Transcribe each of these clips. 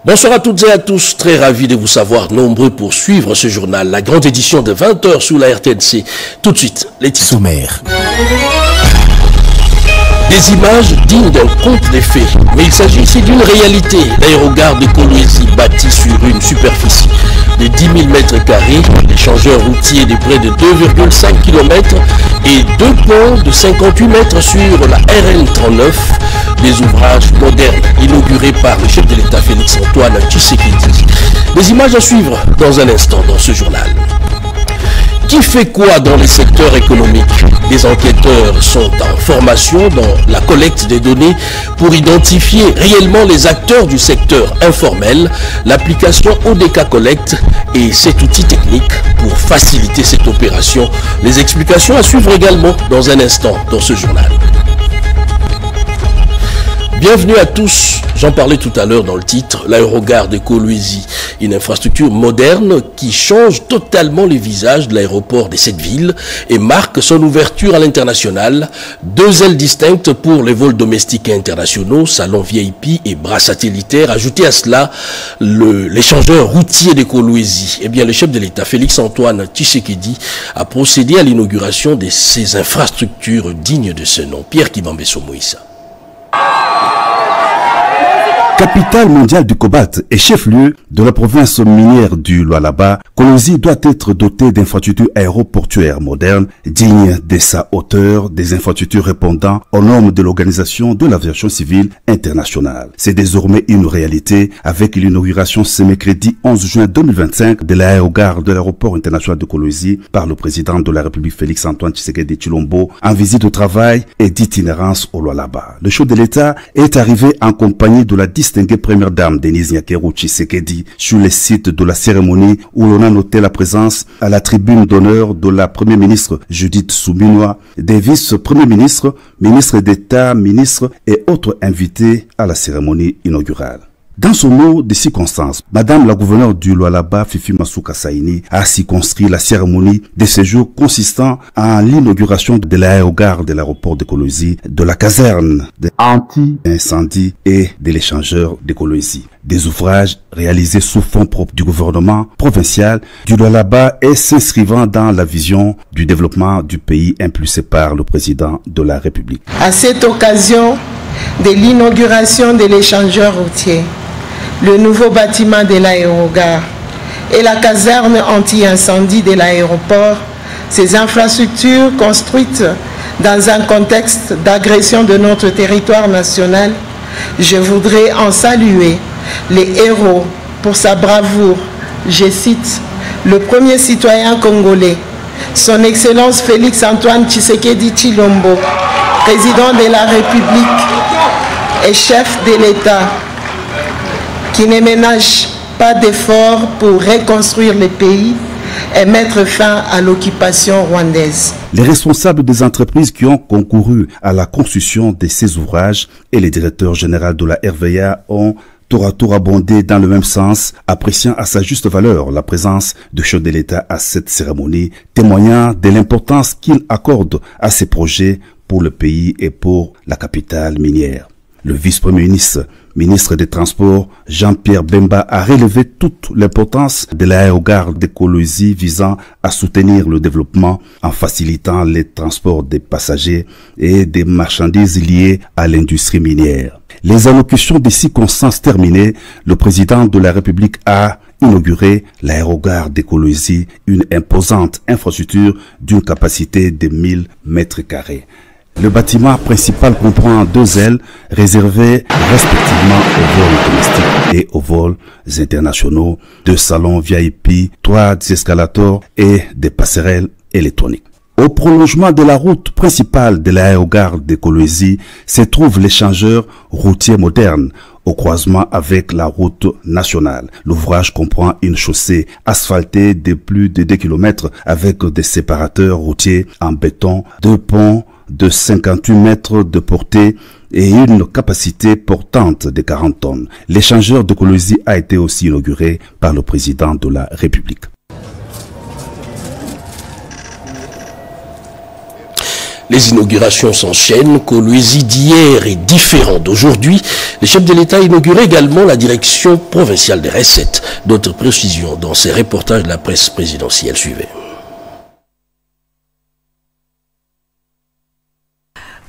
Bonsoir à toutes et à tous, très ravi de vous savoir nombreux pour suivre ce journal, la grande édition de 20h sous la RTNC. Tout de suite, les titres. Sommaire. Des images dignes d'un conte des fées, mais il s'agit ici d'une réalité. L'aérogare de Kolwezi bâti sur une superficie de 10 000 m², l'échangeur routier de près de 2,5 km et deux ponts de 58 mètres sur la RN 39, des ouvrages modernes inaugurés par le chef de l'État Félix-Antoine Tshisekedi. Des images à suivre dans un instant dans ce journal. Qui fait quoi dans les secteurs économiques? Les enquêteurs sont en formation dans la collecte des données pour identifier réellement les acteurs du secteur informel. L'application ODK Collect et cet outil technique pour faciliter cette opération. Les explications à suivre également dans un instant dans ce journal. Bienvenue à tous, j'en parlais tout à l'heure dans le titre, l'aérogare de Kolwezi, une infrastructure moderne qui change totalement les visages de l'aéroport de cette ville et marque son ouverture à l'international. Deux ailes distinctes pour les vols domestiques et internationaux, salon VIP et bras satellitaires. Ajouté à cela, l'échangeur routier de Kolwezi. Eh bien, le chef de l'État, Félix-Antoine Tshisekedi, a procédé à l'inauguration de ces infrastructures dignes de ce nom. Pierre Kibambeso Moïsa. Capitale mondiale du cobalt et chef-lieu de la province minière du Lualaba, Kolwezi doit être doté d'infrastructures aéroportuaires modernes, dignes de sa hauteur, des infrastructures répondant aux normes de l'Organisation de l'aviation civile internationale. C'est désormais une réalité avec l'inauguration ce mercredi 11 juin 2025 de l'aérogare de l'aéroport international de Kolwezi par le président de la République Félix-Antoine Tshisekedi Tshilombo en visite de travail et d'itinérance au Lualaba. Le chef de l'État est arrivé en compagnie de la distinguée première dame Denise Nyakeru Tshisekedi sur le site de la cérémonie où l'on a noté la présence à la tribune d'honneur de la première ministre Judith Suminwa, des vice-premiers ministres, ministres d'État, ministres et autres invités à la cérémonie inaugurale. Dans son mot de circonstance, Madame la gouverneure du Lualaba, Fifi Masuka Saini, a circonscrit la cérémonie de séjour consistant en l'inauguration de l'aérogare de l'aéroport de Kolwezi, de la caserne anti-incendie et de l'échangeur de Kolwezi. Des ouvrages réalisés sous fonds propres du gouvernement provincial du Lualaba et s'inscrivant dans la vision du développement du pays impulsé par le président de la République. À cette occasion de l'inauguration de l'échangeur routier, le nouveau bâtiment de l'aérogare et la caserne anti-incendie de l'aéroport, ces infrastructures construites dans un contexte d'agression de notre territoire national, je voudrais en saluer les héros pour sa bravoure. Je cite le premier citoyen congolais, son Excellence Félix-Antoine Tshisekedi Tshilombo, président de la République et chef de l'État, qui ne ménage pas d'efforts pour reconstruire le pays et mettre fin à l'occupation rwandaise. Les responsables des entreprises qui ont concouru à la construction de ces ouvrages et les directeurs généraux de la RVA ont tour à tour abondé dans le même sens, appréciant à sa juste valeur la présence du chef de l'État à cette cérémonie, témoignant de l'importance qu'il accorde à ces projets pour le pays et pour la capitale minière. Le vice-premier ministre, ministre des Transports, Jean-Pierre Bemba, a relevé toute l'importance de l'aérogare de Kolwezi visant à soutenir le développement en facilitant les transports des passagers et des marchandises liées à l'industrie minière. Les allocutions des circonstances terminées, le président de la République a inauguré l'aérogare de Kolwezi, une imposante infrastructure d'une capacité de 1000 m². Le bâtiment principal comprend deux ailes réservées respectivement aux vols domestiques et aux vols internationaux, deux salons VIP, 3 escalators et des passerelles électroniques. Au prolongement de la route principale de l'aérogare de Kolwezi se trouve l'échangeur routier moderne au croisement avec la route nationale. L'ouvrage comprend une chaussée asphaltée de plus de 2 km avec des séparateurs routiers en béton, deux ponts de 58 mètres de portée et une capacité portante de 40 tonnes. L'échangeur de Kolwezi a été aussi inauguré par le président de la République. Les inaugurations s'enchaînent. Kolwezi d'hier est différent d'aujourd'hui. Le chef de l'État a inauguré également la direction provinciale des recettes. D'autres précisions dans ces reportages de la presse présidentielle. Suivez.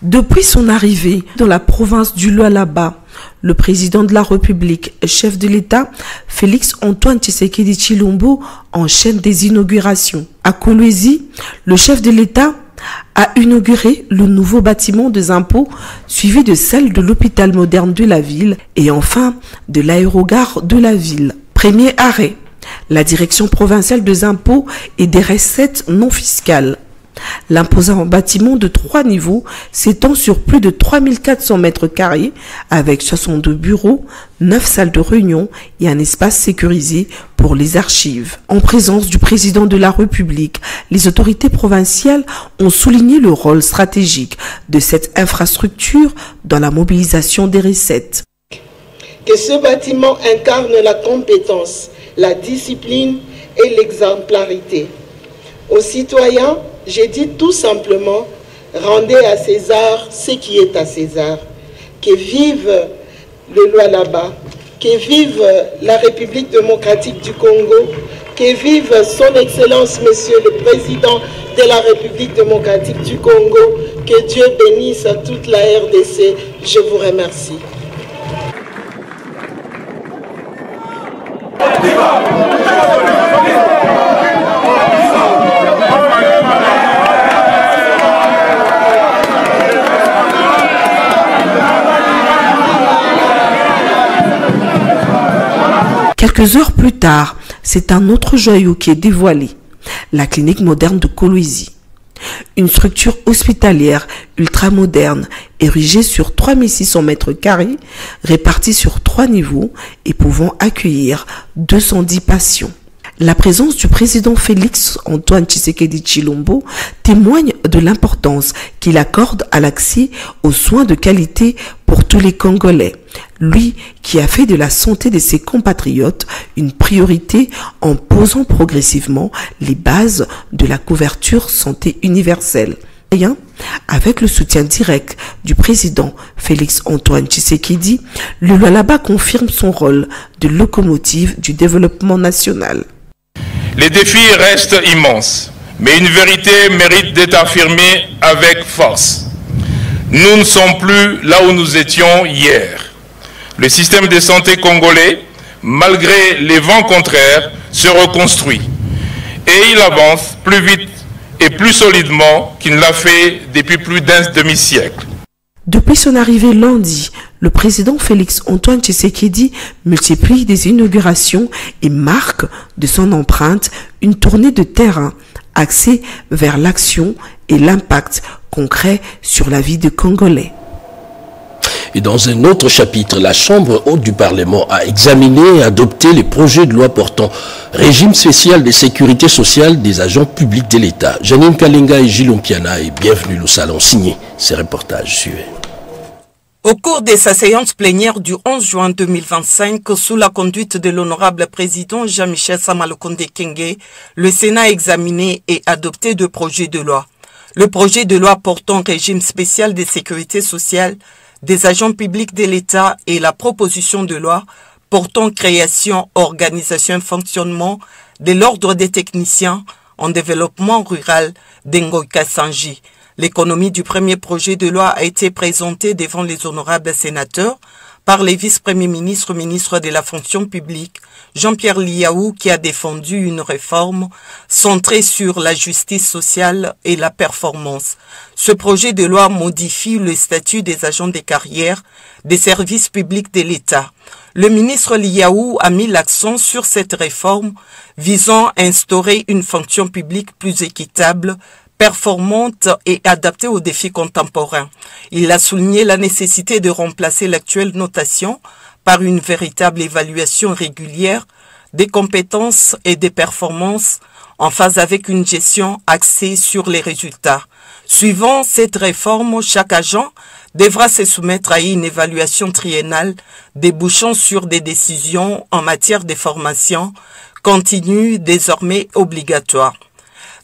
Depuis son arrivée dans la province du Lualaba, le président de la République, chef de l'État, Félix-Antoine Tshisekedi Tshilombo, enchaîne des inaugurations. À Kolwezi, le chef de l'État a inauguré le nouveau bâtiment des impôts, suivi de celle de l'hôpital moderne de la ville et enfin de l'aérogare de la ville. Premier arrêt, la direction provinciale des impôts et des recettes non fiscales. L'imposant bâtiment de 3 niveaux s'étend sur plus de 3400 mètres carrés avec 62 bureaux, 9 salles de réunion et un espace sécurisé pour les archives. En présence du président de la République, les autorités provinciales ont souligné le rôle stratégique de cette infrastructure dans la mobilisation des recettes. Que ce bâtiment incarne la compétence, la discipline et l'exemplarité. Aux citoyens, j'ai dit tout simplement, rendez à César ce qui est à César. Que vive le Lualaba, que vive la République démocratique du Congo, que vive son Excellence, Monsieur le Président de la République démocratique du Congo, que Dieu bénisse toute la RDC. Je vous remercie. Quelques heures plus tard, c'est un autre joyau qui est dévoilé, la clinique moderne de Kolwezi. Une structure hospitalière ultramoderne érigée sur 3600 mètres carrés, répartie sur 3 niveaux et pouvant accueillir 210 patients. La présence du président Félix-Antoine Tshisekedi Tshilombo témoigne de l'importance qu'il accorde à l'accès aux soins de qualité pour tous les Congolais. Lui qui a fait de la santé de ses compatriotes une priorité en posant progressivement les bases de la couverture santé universelle. Avec le soutien direct du président Félix-Antoine Tshisekedi, le Lualaba confirme son rôle de locomotive du développement national. Les défis restent immenses, mais une vérité mérite d'être affirmée avec force. Nous ne sommes plus là où nous étions hier. Le système de santé congolais, malgré les vents contraires, se reconstruit. Et il avance plus vite et plus solidement qu'il ne l'a fait depuis plus d'un demi-siècle. Depuis son arrivée lundi, le président Félix-Antoine Tshisekedi multiplie des inaugurations et marque de son empreinte une tournée de terrain axée vers l'action et l'impact concret sur la vie des Congolais. Et dans un autre chapitre, la Chambre haute du Parlement a examiné et adopté les projets de loi portant régime spécial de sécurité sociale des agents publics de l'État. Janine Kalinga et Gilles Ompiana est bienvenue au salon signé. Ces reportages suivent. Au cours de sa séance plénière du 11 juin 2025, sous la conduite de l'honorable président Jean-Michel Samalukonde Kenge, le Sénat a examiné et adopté 2 projets de loi. Le projet de loi portant régime spécial de sécurité sociale des agents publics de l'État et la proposition de loi portant création, organisation et fonctionnement de l'ordre des techniciens en développement rural d'Ngoïka Sanji. L'économie du premier projet de loi a été présentée devant les honorables sénateurs par les vice-premiers ministres, ministre de la fonction publique, Jean-Pierre Liaou, qui a défendu une réforme centrée sur la justice sociale et la performance. Ce projet de loi modifie le statut des agents des carrières des services publics de l'État. Le ministre Liaou a mis l'accent sur cette réforme visant à instaurer une fonction publique plus équitable, performante et adaptée aux défis contemporains. Il a souligné la nécessité de remplacer l'actuelle notation par une véritable évaluation régulière des compétences et des performances en phase avec une gestion axée sur les résultats. Suivant cette réforme, chaque agent devra se soumettre à une évaluation triennale débouchant sur des décisions en matière de formation continue désormais obligatoire.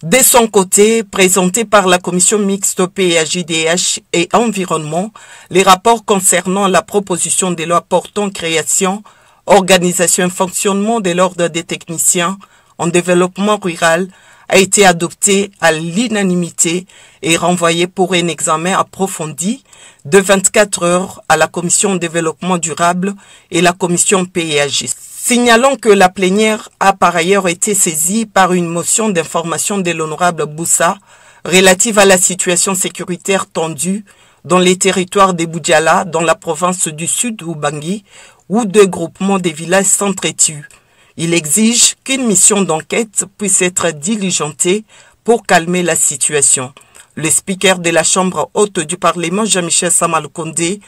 De son côté, présenté par la commission mixte PAJDH et Environnement, les rapports concernant la proposition de loi portant création, organisation et fonctionnement de l'ordre des techniciens en développement rural a été adopté à l'unanimité et renvoyé pour un examen approfondi de 24 heures à la commission développement durable et la commission PAJ. Signalons que la plénière a par ailleurs été saisie par une motion d'information de l'honorable Boussa relative à la situation sécuritaire tendue dans les territoires de Boudjala, dans la province du Sud Ubangi, où deux groupements des villages s'entretuent. Il exige qu'une mission d'enquête puisse être diligentée pour calmer la situation. Le speaker de la Chambre haute du Parlement, Jean-Michel Samalukonde,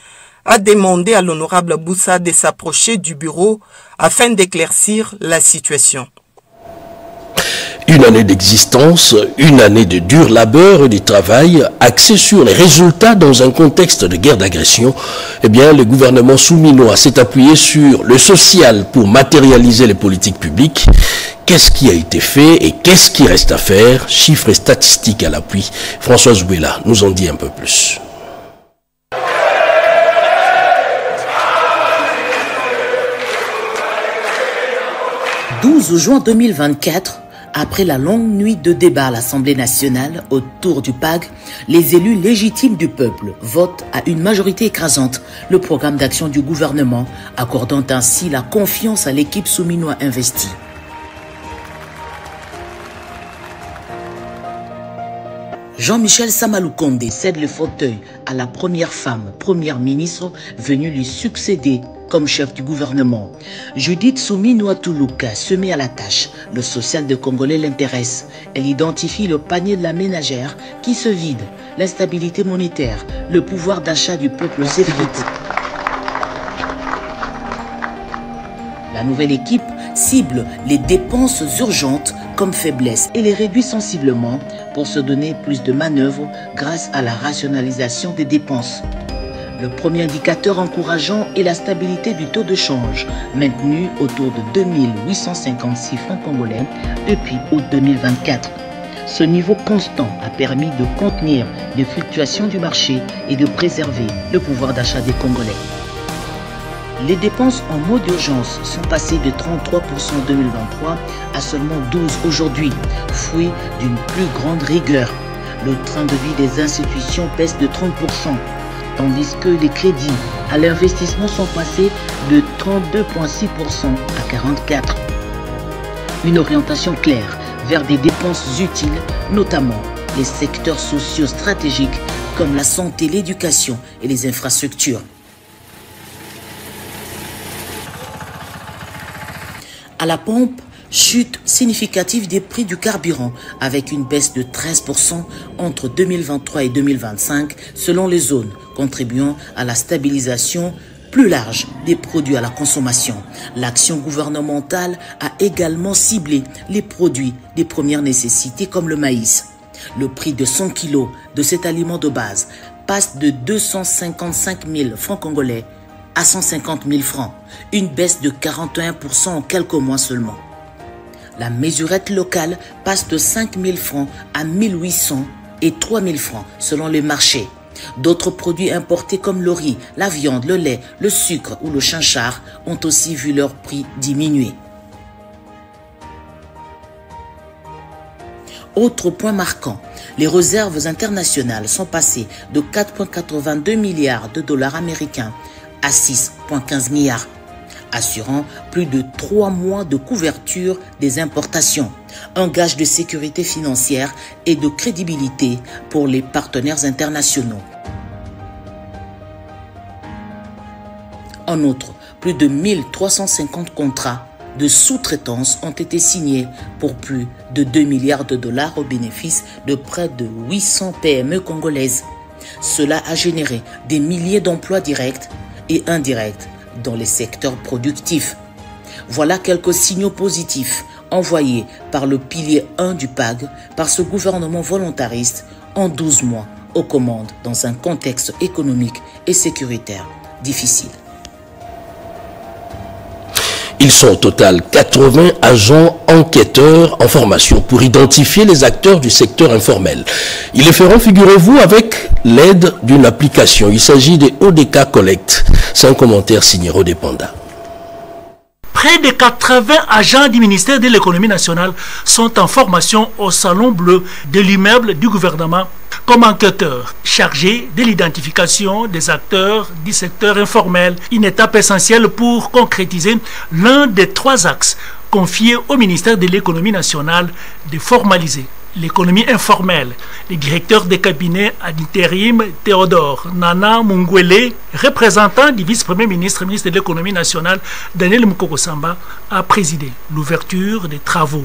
a demandé à l'honorable Boussa de s'approcher du bureau afin d'éclaircir la situation. Une année d'existence, une année de dur labeur et de travail axé sur les résultats dans un contexte de guerre d'agression. Eh bien, le gouvernement souminois s'est appuyé sur le social pour matérialiser les politiques publiques. Qu'est-ce qui a été fait et qu'est-ce qui reste à faire? Chiffres et statistiques à l'appui. Françoise Ouela nous en dit un peu plus. 12 juin 2024, après la longue nuit de débat à l'Assemblée nationale autour du PAG, les élus légitimes du peuple votent à une majorité écrasante le programme d'action du gouvernement, accordant ainsi la confiance à l'équipe souminois investie. Jean-Michel Samalukonde cède le fauteuil à la première femme, première ministre, venue lui succéder comme chef du gouvernement. Judith Souminois-Toulouka se met à la tâche. Le social des Congolais l'intéresse. Elle identifie le panier de la ménagère qui se vide, l'instabilité monétaire, le pouvoir d'achat du peuple s'effrite. La nouvelle équipe cible les dépenses urgentes comme faiblesse et les réduit sensiblement pour se donner plus de manœuvres grâce à la rationalisation des dépenses. Le premier indicateur encourageant est la stabilité du taux de change, maintenu autour de 2856 francs congolais depuis août 2024. Ce niveau constant a permis de contenir les fluctuations du marché et de préserver le pouvoir d'achat des Congolais. Les dépenses en mode d'urgence sont passées de 33% en 2023 à seulement 12% aujourd'hui, fruit d'une plus grande rigueur. Le train de vie des institutions baisse de 30%. Tandis que les crédits à l'investissement sont passés de 32,6% à 44%. Une orientation claire vers des dépenses utiles, notamment les secteurs sociaux stratégiques comme la santé, l'éducation et les infrastructures. À la pompe, chute significative des prix du carburant avec une baisse de 13% entre 2023 et 2025 selon les zones, contribuant à la stabilisation plus large des produits à la consommation. L'action gouvernementale a également ciblé les produits des premières nécessités comme le maïs. Le prix de 100 kg de cet aliment de base passe de 255 000 francs congolais à 150 000 francs, une baisse de 41% en quelques mois seulement. La mesurette locale passe de 5 000 francs à 1 800 et 3 000 francs selon les marchés. D'autres produits importés comme le riz, la viande, le lait, le sucre ou le chinchard ont aussi vu leur prix diminuer. Autre point marquant, les réserves internationales sont passées de 4,82 milliards de dollars américains à 6,15 milliards, assurant plus de 3 mois de couverture des importations, un gage de sécurité financière et de crédibilité pour les partenaires internationaux. En outre, plus de 1350 contrats de sous-traitance ont été signés pour plus de 2 milliards de dollars au bénéfice de près de 800 PME congolaises. Cela a généré des milliers d'emplois directs et indirects dans les secteurs productifs. Voilà quelques signaux positifs envoyés par le pilier 1 du PAG par ce gouvernement volontariste en 12 mois aux commandes dans un contexte économique et sécuritaire difficile. Ils sont au total 80 agents enquêteurs en formation pour identifier les acteurs du secteur informel. Ils les feront, figurez-vous, avec l'aide d'une application. Il s'agit des ODK Collect. C'est un commentaire signé Rodé Panda. Près de 80 agents du ministère de l'économie nationale sont en formation au Salon Bleu de l'immeuble du gouvernement comme enquêteurs chargés de l'identification des acteurs du secteur informel, une étape essentielle pour concrétiser l'un des 3 axes confiés au ministère de l'économie nationale de formaliser l'économie informelle. Le directeur de cabinet à l'intérim Théodore Nana Mungwele, représentant du vice-premier ministre, ministre de l'économie nationale Daniel Mukoko-Samba, a présidé l'ouverture des travaux.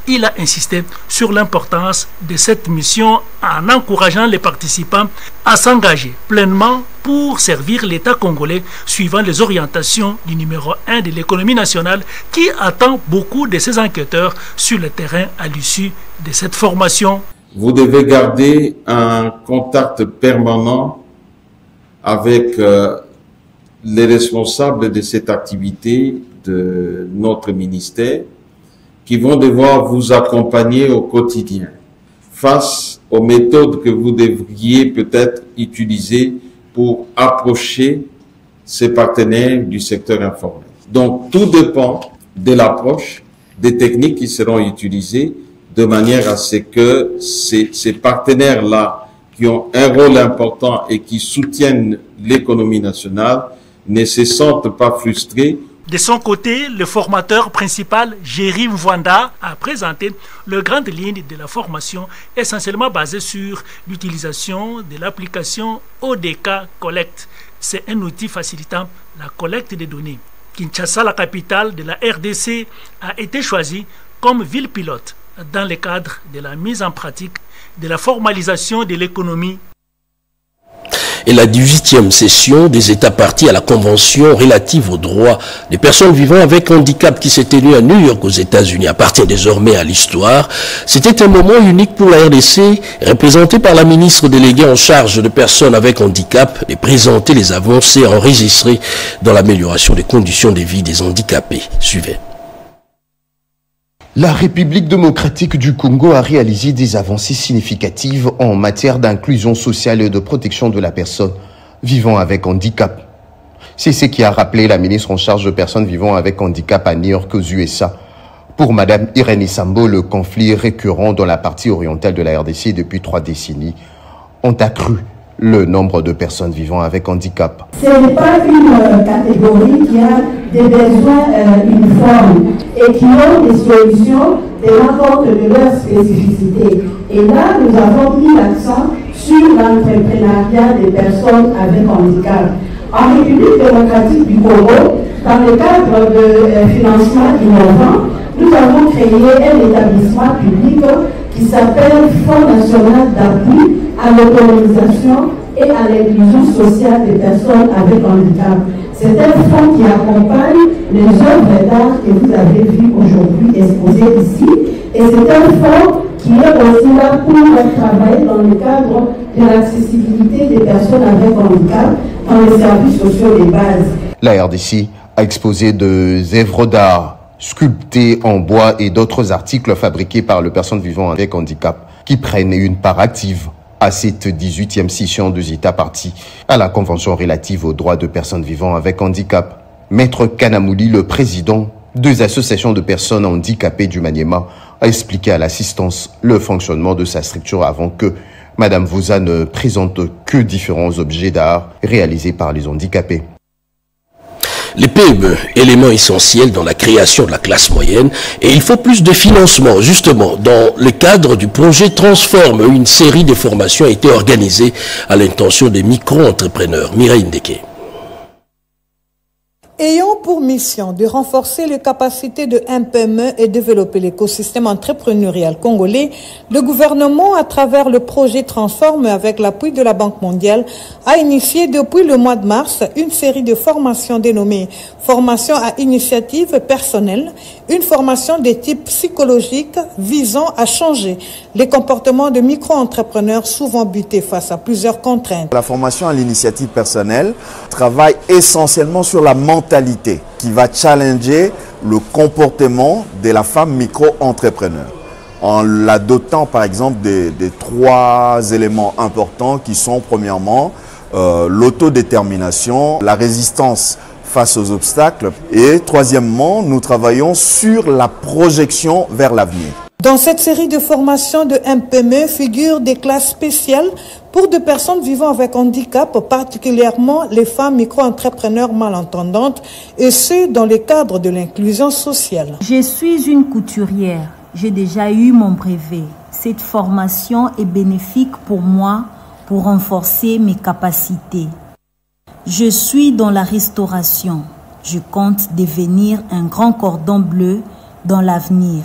Il a insisté sur l'importance de cette mission en encourageant les participants à s'engager pleinement pour servir l'État congolais suivant les orientations du numéro 1 de l'économie nationale qui attend beaucoup de ses enquêteurs sur le terrain à l'issue de cette formation. Vous devez garder un contact permanent avec les responsables de cette activité de notre ministère qui vont devoir vous accompagner au quotidien face aux méthodes que vous devriez peut-être utiliser pour approcher ces partenaires du secteur informel. Donc, tout dépend de l'approche, des techniques qui seront utilisées de manière à ce que ces partenaires-là qui ont un rôle important et qui soutiennent l'économie nationale ne se sentent pas frustrés. De son côté, le formateur principal, Jerry Mwanda, a présenté les grandes lignes de la formation essentiellement basée sur l'utilisation de l'application ODK Collect. C'est un outil facilitant la collecte des données. Kinshasa, la capitale de la RDC, a été choisie comme ville pilote dans le cadre de la mise en pratique de la formalisation de l'économie. Et la 18e session des États partis à la Convention relative aux droits des personnes vivant avec handicap qui s'est tenue à New York aux États-Unis appartient désormais à l'histoire. C'était un moment unique pour la RDC, représenté par la ministre déléguée en charge de personnes avec handicap, et présenter les avancées enregistrées dans l'amélioration des conditions de vie des handicapés. Suivez. La République démocratique du Congo a réalisé des avancées significatives en matière d'inclusion sociale et de protection de la personne vivant avec handicap. C'est ce qui a rappelé la ministre en charge de personnes vivant avec handicap à New York aux USA. Pour Mme Irene Sambo, le conflit récurrent dans la partie orientale de la RDC depuis 3 décennies ont accru le nombre de personnes vivant avec handicap. Ce n'est pas une catégorie qui a des besoins uniformes et qui ont des solutions tenant compte de leurs spécificités. Et là, nous avons mis l'accent sur l'entrepreneuriat des personnes avec handicap. En République démocratique du Congo, dans le cadre de financement innovant, nous avons créé un établissement public qui s'appelle Fonds national d'appui à l'autonomisation et à l'inclusion sociale des personnes avec handicap. C'est un fonds qui accompagne les œuvres d'art que vous avez vues aujourd'hui exposées ici. Et c'est un fonds qui est aussi là pour travailler dans le cadre de l'accessibilité des personnes avec handicap dans les services sociaux de base. La RDC a exposé des œuvres d'art sculptés en bois et d'autres articles fabriqués par les personnes vivant avec handicap qui prennent une part active à cette 18e session des États partis à la Convention relative aux droits de personnes vivant avec handicap. Maître Kanamouli, le président des associations de personnes handicapées du Maniema, a expliqué à l'assistance le fonctionnement de sa structure avant que Mme Vouza ne présente que différents objets d'art réalisés par les handicapés. Les PME, élément essentiel dans la création de la classe moyenne, et il faut plus de financement. Justement, dans le cadre du projet Transforme, une série de formations a été organisée à l'intention des micro-entrepreneurs. Mireille Ndeke. Ayant pour mission de renforcer les capacités de MPME et développer l'écosystème entrepreneurial congolais, le gouvernement, à travers le projet Transforme avec l'appui de la Banque mondiale, a initié depuis le mois de mars une série de formations dénommées formation à initiative personnelle, une formation de type psychologique visant à changer les comportements de micro-entrepreneurs souvent butés face à plusieurs contraintes. La formation à l'initiative personnelle travaille essentiellement sur la mentalité qui va challenger le comportement de la femme micro-entrepreneur, en la dotant par exemple des 3 éléments importants qui sont premièrement l'autodétermination, la résistance face aux obstacles et troisièmement, nous travaillons sur la projection vers l'avenir. Dans cette série de formations de MPME figurent des classes spéciales pour des personnes vivant avec handicap, particulièrement les femmes micro-entrepreneurs malentendantes, et ce, dans le cadre de l'inclusion sociale. Je suis une couturière. J'ai déjà eu mon brevet. Cette formation est bénéfique pour moi pour renforcer mes capacités. Je suis dans la restauration. Je compte devenir un grand cordon bleu dans l'avenir.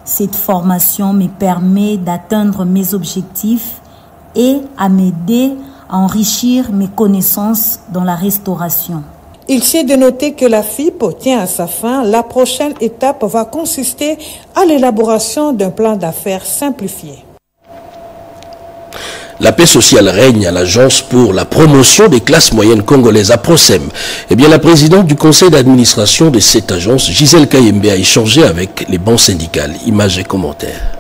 Cette formation me permet d'atteindre mes objectifs et à m'aider à enrichir mes connaissances dans la restauration. Il s'est de noter que la FIP tient à sa fin. La prochaine étape va consister à l'élaboration d'un plan d'affaires simplifié. La paix sociale règne à l'Agence pour la promotion des classes moyennes congolaises, à Procem. Eh bien, la présidente du conseil d'administration de cette agence, Gisèle Kayembe, a échangé avec les bancs syndicales. Images et commentaires.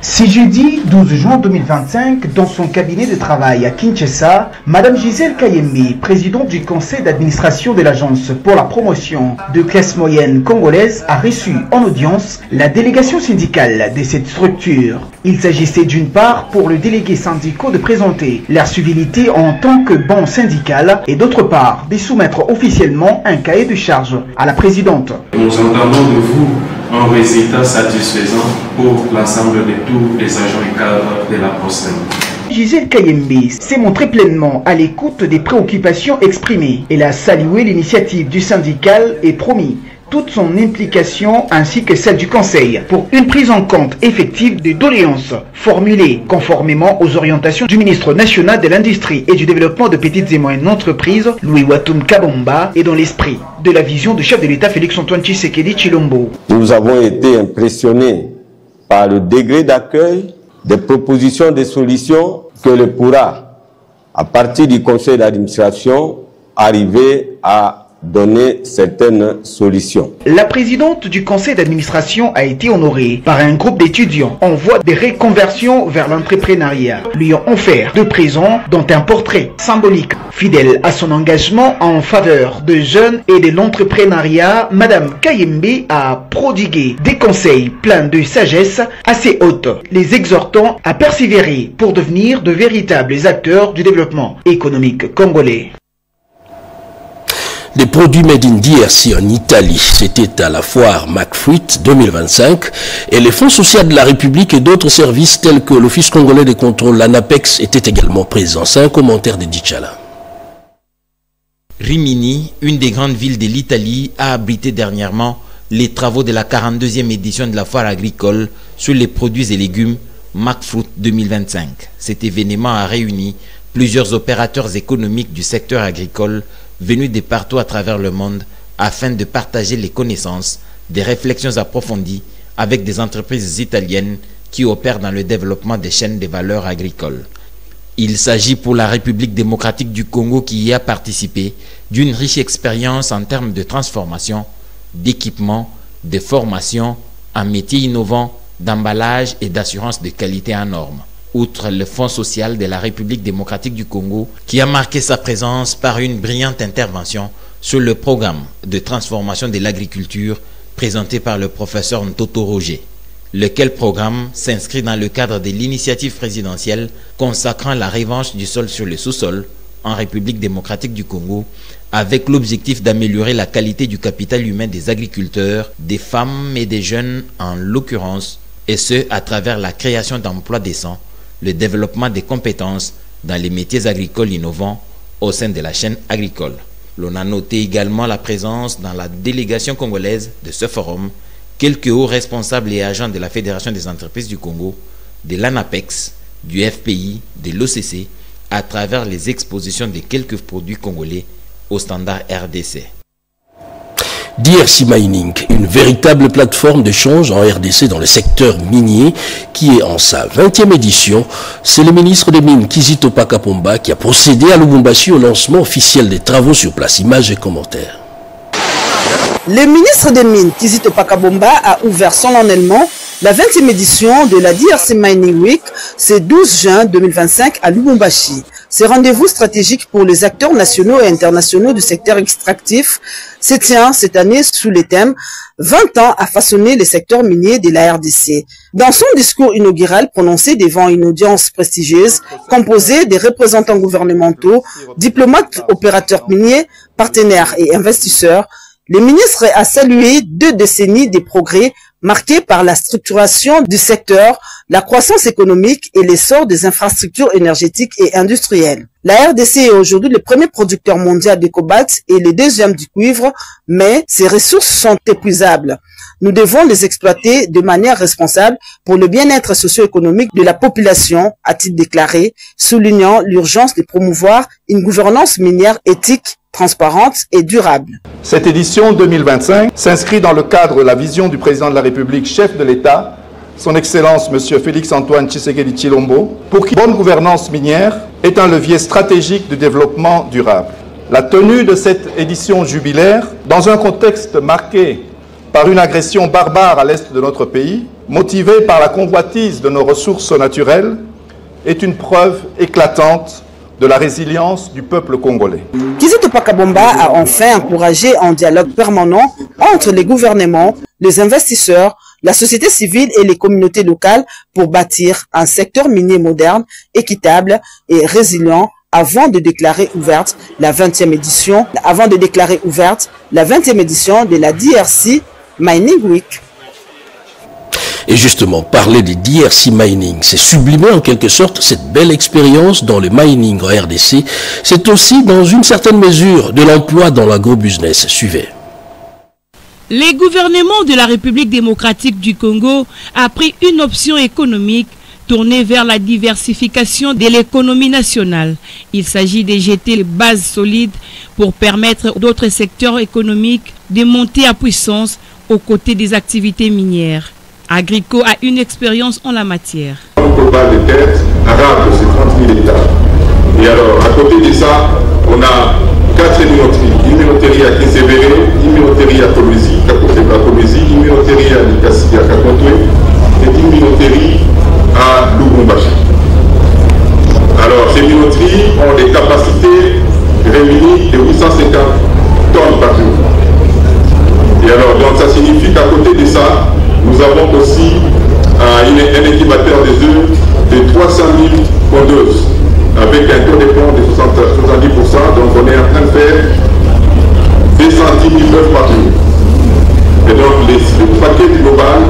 C'est jeudi 12 juin 2025, dans son cabinet de travail à Kinshasa, Madame Gisèle Kayembe, présidente du conseil d'administration de l'Agence pour la promotion de classes moyennes congolaises, a reçu en audience la délégation syndicale de cette structure. Il s'agissait d'une part pour le délégué syndical de présenter leur civilité en tant que banc syndical et d'autre part de soumettre officiellement un cahier de charges à la présidente. Nous entendons de vous un résultat satisfaisant pour l'ensemble de tous les agents et cadres de la Procem. Gisèle Kayembe s'est montrée pleinement à l'écoute des préoccupations exprimées. Elle a salué l'initiative du syndical et promis toute son implication ainsi que celle du Conseil pour une prise en compte effective des doléances formulées conformément aux orientations du ministre national de l'Industrie et du Développement de petites et moyennes entreprises, Louis Watum Kabomba, et dans l'esprit de la vision du chef de l'État Félix-Antoine Tshisekedi Tshilombo. Nous avons été impressionnés par le degré d'accueil des propositions, des solutions que le pourra, à partir du conseil d'administration, arriver à donner certaines solutions. La présidente du conseil d'administration a été honorée par un groupe d'étudiants en voie de reconversion vers l'entrepreneuriat. Lui ont offert 2 présents, dont un portrait symbolique. Fidèle à son engagement en faveur de jeunes et de l'entrepreneuriat, Madame Kayembe a prodigué des conseils pleins de sagesse à ses hôtes, les exhortant à persévérer pour devenir de véritables acteurs du développement économique congolais. Des produits made in DRC en Italie, c'était à la foire McFruit 2025 et les fonds sociaux de la République et d'autres services tels que l'Office congolais de contrôle, l'ANAPEX, étaient également présents. C'est un commentaire de Dichala. Rimini, une des grandes villes de l'Italie, a abrité dernièrement les travaux de la 42e édition de la foire agricole sur les produits et légumes McFruit 2025. Cet événement a réuni plusieurs opérateurs économiques du secteur agricole venus de partout à travers le monde afin de partager les connaissances, des réflexions approfondies avec des entreprises italiennes qui opèrent dans le développement des chaînes de valeur agricoles. Il s'agit pour la République démocratique du Congo qui y a participé d'une riche expérience en termes de transformation, d'équipement, de formation, en métiers innovants, d'emballage et d'assurance de qualité en normes. Outre le Fonds social de la République démocratique du Congo, qui a marqué sa présence par une brillante intervention sur le programme de transformation de l'agriculture présenté par le professeur Ntoto Roger, lequel programme s'inscrit dans le cadre de l'initiative présidentielle consacrant la revanche du sol sur le sous-sol en République démocratique du Congo, avec l'objectif d'améliorer la qualité du capital humain des agriculteurs, des femmes et des jeunes en l'occurrence, et ce à travers la création d'emplois décents, le développement des compétences dans les métiers agricoles innovants au sein de la chaîne agricole. L'on a noté également la présence dans la délégation congolaise de ce forum quelques hauts responsables et agents de la Fédération des entreprises du Congo, de l'ANAPEX, du FPI, de l'OCC, à travers les expositions de quelques produits congolais au standard RDC. DRC Mining, une véritable plateforme d'échange en RDC dans le secteur minier qui est en sa 20e édition. C'est le ministre des Mines, Kizito Pakapomba, qui a procédé à Lubumbashi au lancement officiel des travaux sur place. Images et commentaires. Le ministre des Mines, Kizito Pakabomba, a ouvert solennellement la 20e édition de la DRC Mining Week, ce 12 juin 2025 à Lubumbashi. Ce rendez-vous stratégique pour les acteurs nationaux et internationaux du secteur extractif se tient cette année sous le thème 20 ans à façonner le secteur minier de la RDC. Dans son discours inaugural prononcé devant une audience prestigieuse composée des représentants gouvernementaux, diplomates, opérateurs miniers, partenaires et investisseurs, le ministre a salué 2 décennies de progrès marqués par la structuration du secteur, la croissance économique et l'essor des infrastructures énergétiques et industrielles. La RDC est aujourd'hui le premier producteur mondial de cobalt et le deuxième du cuivre, mais ses ressources sont épuisables. Nous devons les exploiter de manière responsable pour le bien-être socio-économique de la population, a-t-il déclaré, soulignant l'urgence de promouvoir une gouvernance minière éthique, transparente et durable. Cette édition 2025 s'inscrit dans le cadre de la vision du président de la République, chef de l'État, son Excellence M. Félix-Antoine Tshisekedi Tshilombo, pour qui la bonne gouvernance minière est un levier stratégique de développement durable. La tenue de cette édition jubilaire, dans un contexte marqué par une agression barbare à l'est de notre pays, motivée par la convoitise de nos ressources naturelles, est une preuve éclatante de la résilience du peuple congolais. Kizito Pakabomba a enfin encouragé un dialogue permanent entre les gouvernements, les investisseurs, la société civile et les communautés locales pour bâtir un secteur minier moderne, équitable et résilient avant de déclarer ouverte la 20e édition de la DRC Mining Week. Et justement, parler de DRC Mining, c'est sublimer en quelque sorte cette belle expérience dans le mining en RDC. C'est aussi, dans une certaine mesure, de l'emploi dans l'agro-business. Suivez. Les gouvernements de la République démocratique du Congo a pris une option économique tournée vers la diversification de l'économie nationale. Il s'agit de jeter les bases solides pour permettre d'autres secteurs économiques de monter à puissance aux côtés des activités minières. Agrico a une expérience en la matière. Un total de terres arabes, c'est 30 000 hectares. Et alors, à côté de ça, on a 4 minoteries. Une minoterie à Kinsévéré, une minoterie à Kolwezi, une minoterie à Nikasi, à Kakontoué, et une minoterie à Lubumbashi. Alors, ces minoteries ont des capacités réunies de 850 tonnes par jour. Et alors, donc ça signifie qu'à côté de ça, nous avons aussi un incubateur des œufs de 300 000 pondeuses avec un taux de pond de 70%. Donc on est en train de faire 210 000 œufs par jour. Et donc le paquet global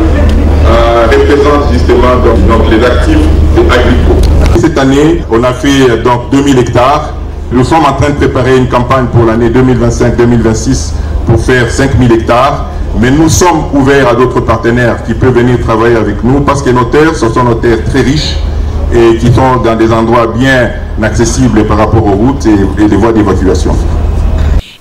représente justement donc, les actifs agricoles. Cette année, on a fait donc 2000 hectares. Nous sommes en train de préparer une campagne pour l'année 2025-2026 pour faire 5000 hectares. Mais nous sommes ouverts à d'autres partenaires qui peuvent venir travailler avec nous parce que nos terres, ce sont nos terres très riches et qui sont dans des endroits bien accessibles par rapport aux routes et les voies d'évacuation.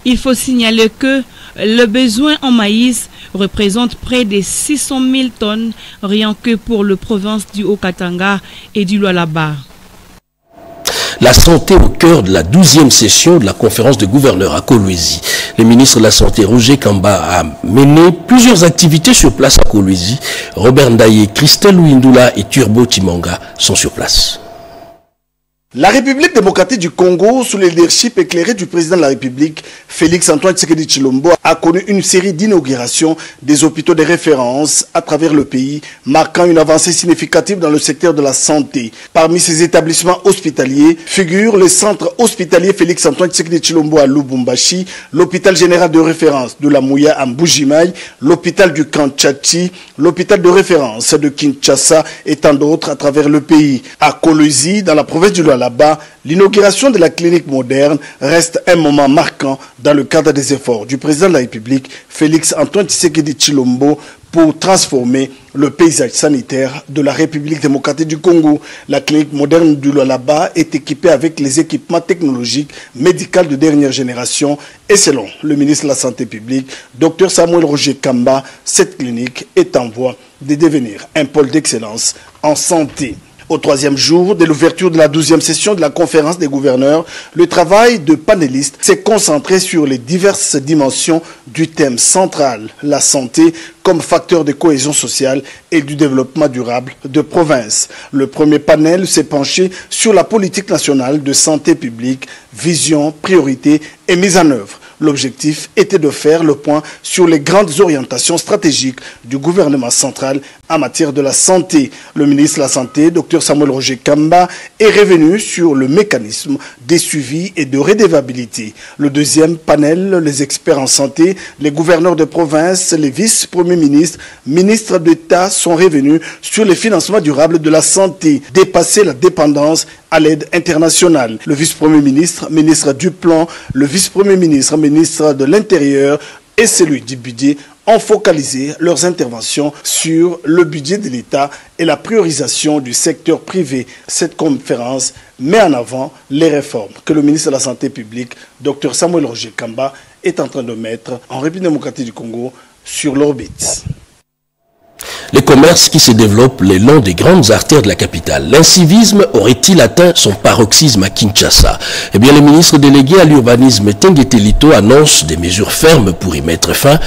Il faut signaler que le besoin en maïs représente près de 600 000 tonnes rien que pour la province du Haut-Katanga et du Lualaba. La santé au cœur de la 12e session de la conférence de gouverneurs à Kolwezi. Le ministre de la Santé, Roger Kamba, a mené plusieurs activités sur place à Kolwezi. Robert Ndaye, Christelle Ouindoula et Turbo Timanga sont sur place. La République démocratique du Congo, sous le leadership éclairé du président de la République, Félix-Antoine Tshisekedi Tshilombo, a connu une série d'inaugurations des hôpitaux de référence à travers le pays, marquant une avancée significative dans le secteur de la santé. Parmi ces établissements hospitaliers figurent le centre hospitalier Félix-Antoine Tshisekedi Tshilombo à Lubumbashi, l'hôpital général de référence de la Mouya à Mbujimaï, l'hôpital du Kanchati, l'hôpital de référence de Kinshasa et tant d'autres à travers le pays. À Kolwezi, dans la province du Lualaba, là-bas, l'inauguration de la clinique moderne reste un moment marquant dans le cadre des efforts du président de la République, Félix-Antoine Tshisekedi Tshilombo, pour transformer le paysage sanitaire de la République démocratique du Congo. La clinique moderne du Lualaba est équipée avec les équipements technologiques médicaux de dernière génération et selon le ministre de la Santé publique, Dr Samuel Roger Kamba, cette clinique est en voie de devenir un pôle d'excellence en santé. Au troisième jour de l'ouverture de la 12e session de la conférence des gouverneurs, le travail de panélistes s'est concentré sur les diverses dimensions du thème central, la santé comme facteur de cohésion sociale et du développement durable de province. Le premier panel s'est penché sur la politique nationale de santé publique, vision, priorité et mise en œuvre. L'objectif était de faire le point sur les grandes orientations stratégiques du gouvernement central en matière de la santé. Le ministre de la Santé, Dr Samuel Roger Kamba, est revenu sur le mécanisme des suivis et de redevabilité. Le deuxième panel, les experts en santé, les gouverneurs de province, les vice-premiers ministres, ministres d'État sont revenus sur les financements durables de la santé, dépasser la dépendance à l'aide internationale. Le vice-premier ministre, ministre du Plan, le vice-premier ministre, ministre de l'Intérieur et celui du budget ont focalisé leurs interventions sur le budget de l'État et la priorisation du secteur privé. Cette conférence met en avant les réformes que le ministre de la Santé publique, Dr Samuel Roger Kamba, est en train de mettre en République démocratique du Congo sur l'orbite. Les commerces qui se développent le long des grandes artères de la capitale. L'incivisme aurait-il atteint son paroxysme à Kinshasa? Eh bien, le ministre délégué à l'urbanisme Tengete Lito annonce des mesures fermes pour y mettre fin.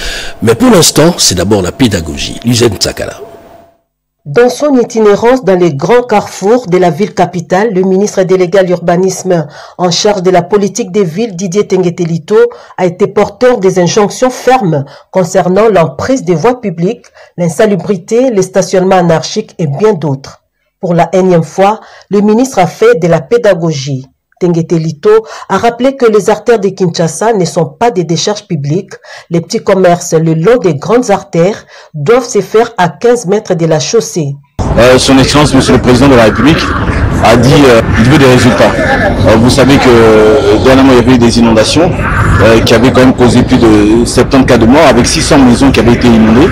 Mais pour l'instant, c'est d'abord la pédagogie. Luzen Tsakala. Dans son itinérance dans les grands carrefours de la ville capitale, le ministre délégué à l'urbanisme en charge de la politique des villes, Didier Tengete Lito, a été porteur des injonctions fermes concernant l'emprise des voies publiques, l'insalubrité, les stationnements anarchiques et bien d'autres. Pour la énième fois, le ministre a fait de la pédagogie. Tengete Lito a rappelé que les artères de Kinshasa ne sont pas des décharges publiques. Les petits commerces le long des grandes artères doivent se faire à 15 mètres de la chaussée. Son Excellence, Monsieur le Président de la République, a dit qu'il veut des résultats. Vous savez que dernièrement, il y avait eu des inondations qui avaient quand même causé plus de 70 cas de morts, avec 600 maisons qui avaient été inondées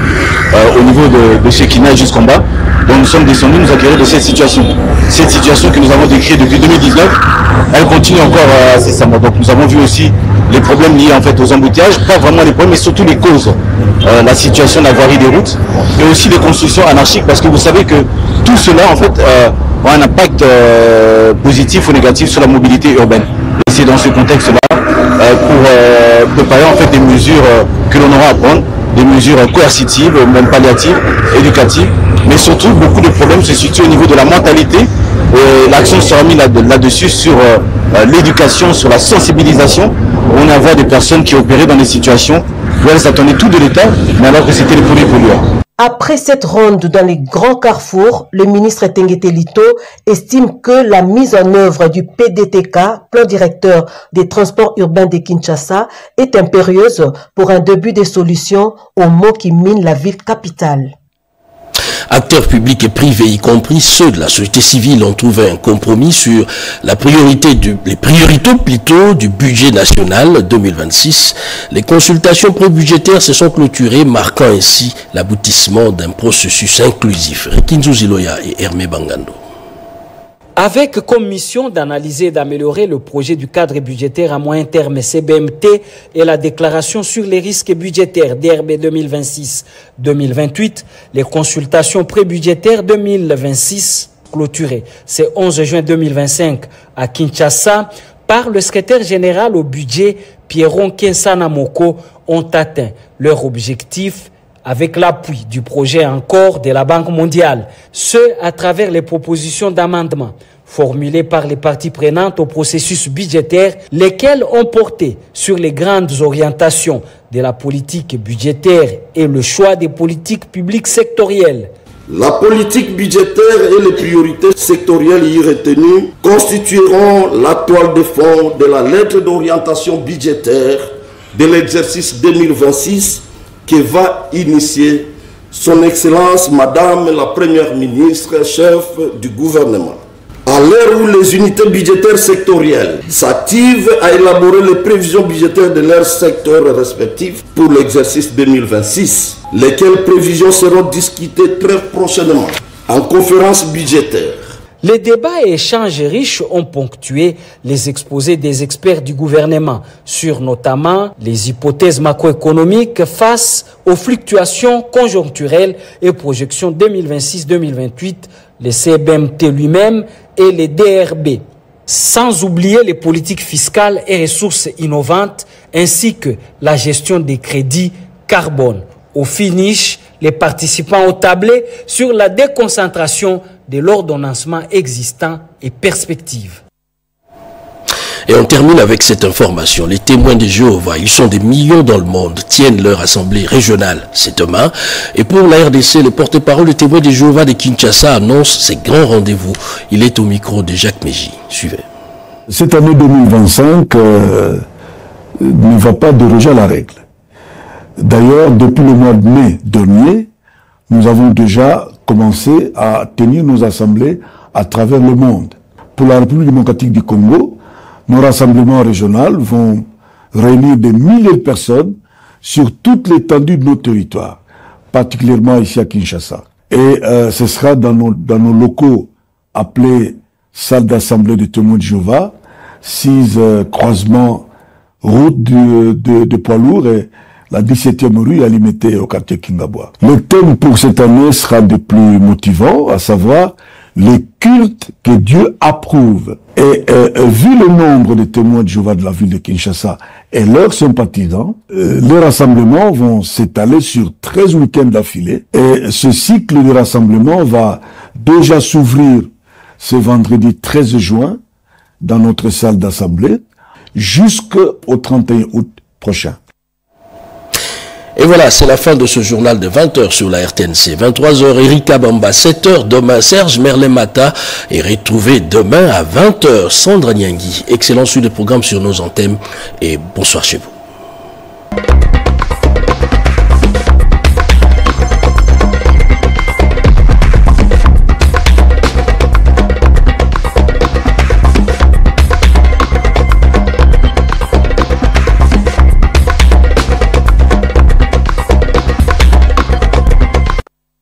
au niveau de Shekina jusqu'en bas. Donc nous sommes descendus nous acquérir de cette situation. Cette situation que nous avons décrite depuis 2019, elle continue encore incessamment. Donc nous avons vu aussi les problèmes liés en fait aux embouteillages, pas vraiment les problèmes, mais surtout les causes. La situation de la voirie des routes et aussi les constructions anarchiques, parce que vous savez que tout cela en fait a un impact positif ou négatif sur la mobilité urbaine. Et c'est dans ce contexte-là pour préparer en fait des mesures que l'on aura à prendre, des mesures coercitives, même palliatives, éducatives, mais surtout beaucoup de problèmes se situent au niveau de la mentalité. L'accent sera mis là-dessus sur l'éducation, sur la sensibilisation. On a vu des personnes qui opéraient dans des situations où elles attendaient tout de l'État, mais alors que c'était les premiers pollueurs. Après cette ronde dans les grands carrefours, le ministre Tengete Lito estime que la mise en œuvre du PDTK, plan directeur des transports urbains de Kinshasa, est impérieuse pour un début de solution aux maux qui minent la ville capitale. Acteurs publics et privés, y compris ceux de la société civile, ont trouvé un compromis sur les priorités du budget national 2026. Les consultations pré-budgétaires se sont clôturées, marquant ainsi l'aboutissement d'un processus inclusif. Kinzu Ziloya et Hermé Bangando. Avec comme mission d'analyser et d'améliorer le projet du cadre budgétaire à moyen terme CBMT et la déclaration sur les risques budgétaires DRB 2026-2028, les consultations pré-budgétaires 2026 clôturées ce 11 juin 2025 à Kinshasa par le secrétaire général au budget Pierron Kensana Moko ont atteint leur objectif avec l'appui du projet encore de la Banque mondiale, ce à travers les propositions d'amendement formulées par les parties prenantes au processus budgétaire, lesquelles ont porté sur les grandes orientations de la politique budgétaire et le choix des politiques publiques sectorielles. La politique budgétaire et les priorités sectorielles y retenues constitueront la toile de fond de la lettre d'orientation budgétaire de l'exercice 2026 que va initier son Excellence Madame la Première ministre, chef du gouvernement. À l'heure où les unités budgétaires sectorielles s'activent à élaborer les prévisions budgétaires de leurs secteurs respectifs pour l'exercice 2026, lesquelles prévisions seront discutées très prochainement en conférence budgétaire. Les débats et échanges riches ont ponctué les exposés des experts du gouvernement sur notamment les hypothèses macroéconomiques face aux fluctuations conjoncturelles et projections 2026-2028 le CBMT lui-même et les DRB. Sans oublier les politiques fiscales et ressources innovantes, ainsi que la gestion des crédits carbone. Au finish, les participants ont tablé sur la déconcentration de l'ordonnancement existant et perspectives. Et on termine avec cette information. Les témoins de Jéhovah, ils sont des millions dans le monde, tiennent leur assemblée régionale. C'est demain. Et pour la RDC, le porte-parole des témoins de Jéhovah de Kinshasa annonce ses grands rendez-vous. Il est au micro de Jacques Mégy. Suivez. Cette année 2025 ne va pas déroger à la règle. D'ailleurs, depuis le mois de mai dernier, nous avons déjà commencé à tenir nos assemblées à travers le monde. Pour la République démocratique du Congo, nos rassemblements régionaux vont réunir des milliers de personnes sur toute l'étendue de nos territoires, particulièrement ici à Kinshasa. Et ce sera dans nos locaux appelés salle d'assemblée de témoins de Jéhovah, 6 croisements route de poids lourds et la 17e rue à Limité au quartier Kingabwa. Le thème pour cette année sera des plus motivants, à savoir les cultes que Dieu approuve. Et vu le nombre de témoins de Jéhovah de la ville de Kinshasa et leurs sympathisants, les rassemblements vont s'étaler sur 13 week-ends d'affilée. Et ce cycle de rassemblement va déjà s'ouvrir ce vendredi 13 juin dans notre salle d'assemblée jusqu'au 31 août prochain. Et voilà, c'est la fin de ce journal de 20h sur la RTNC. 23h, Erika Bamba. 7h, demain, Serge Merlemata. Et retrouvé demain à 20h, Sandra Nyangui. Excellent suite de programme sur nos antennes. Et bonsoir chez vous.